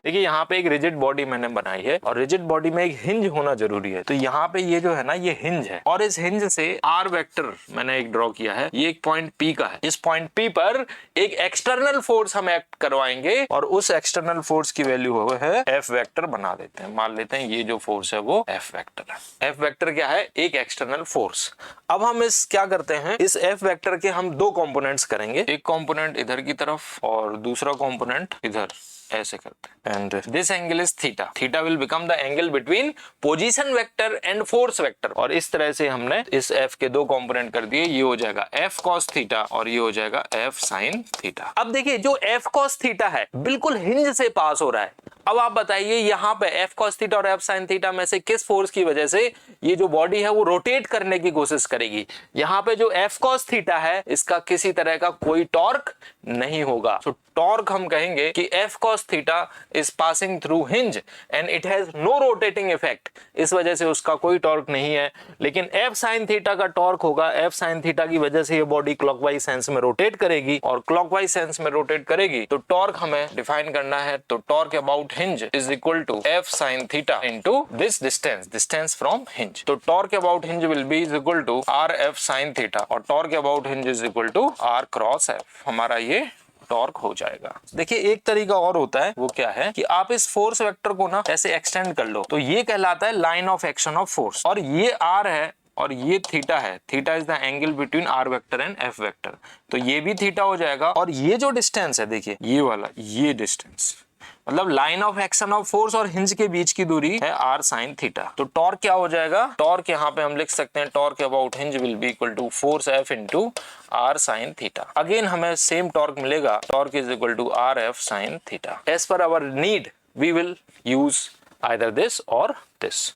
देखिए यहाँ पे एक रिजिड बॉडी मैंने बनाई है और रिजिड बॉडी में एक हिंज होना जरूरी है। तो यहाँ पे ये जो है ना ये हिंज है और इस हिंज से आर वेक्टर मैंने एक ड्रॉ किया है। ये एक पॉइंट पी का है। इस पॉइंट पी पर एक एक्सटर्नल फोर्स हम एक्ट करवाएंगे और उस एक्सटर्नल फोर्स की वैल्यू है एफ वेक्टर बना देते हैं। मान लेते हैं ये जो फोर्स है वो एफ वेक्टर है। एफ वेक्टर क्या है? एक एक्सटर्नल फोर्स। अब हम इस क्या करते हैं, इस एफ वेक्टर के हम दो कंपोनेंट्स करेंगे, एक कंपोनेंट इधर की तरफ और दूसरा कंपोनेंट इधर, ऐसे करते हैं। And this angle is theta. Theta will become the angle between position vector and force vector. और इस तरह से हमने इस एफ के दो कंपोनेंट कर दिए। ये हो जाएगा एफ कॉस थीटा और ये हो जाएगा एफ साइन थीटा। अब देखिए जो एफ कॉस थीटा है बिल्कुल हिंज से पास हो रहा है। अब आप बताइए यहाँ पे एफ कॉस थीटा और एफ साइन थीटा में से किस फोर्स की वजह से ये जो बॉडी है वो रोटेट करने की कोशिश करेगी। यहाँ पे जो एफ कॉस थीटा है इसका किसी तरह का कोई टॉर्क नहीं होगा। तो टॉर्क हम कहेंगे कि F cos theta is passing through hinge and it has no rotating effect. इस वजह से उसका कोई टॉर्क नहीं है। लेकिन एफ साइन थीटा का टॉर्क होगा। एफ साइन थीटा की वजह से ये बॉडी क्लॉकवाइज सेंस में रोटेट करेगी और क्लॉकवाइज सेंस में रोटेट करेगी तो टॉर्क हमें डिफाइन करना है। तो torque about hinge is equal to f sin theta into this distance from hinge. तो torque about hinge will be is equal to r f sin theta और torque about hinge is equal to r cross f। हमारा ये torque हो जाएगा। देखिए एक तरीका और होता है, वो क्या है कि आप इस फोर्स वेक्टर को ना ऐसे एक्सटेंड कर लो तो ये कहलाता है line of action of force. और ये आर है और ये थीटा है। Theta is the angle between R vector and F vector. तो ये भी थीटा हो जाएगा। और ये जो डिस्टेंस है देखिए ये वाला, ये डिस्टेंस मतलब line of action of force और हिंज के बीच की दूरी है आर साइन थीटा। तो टॉर्क क्या हो जाएगा? टॉर्क यहाँ पे हम लिख सकते हैं torque about hinge will be equal to force F into R sine theta. Again हमें सेम टॉर्क मिलेगा। Torque is equal to R F sine theta. As per our need we will use either this or this.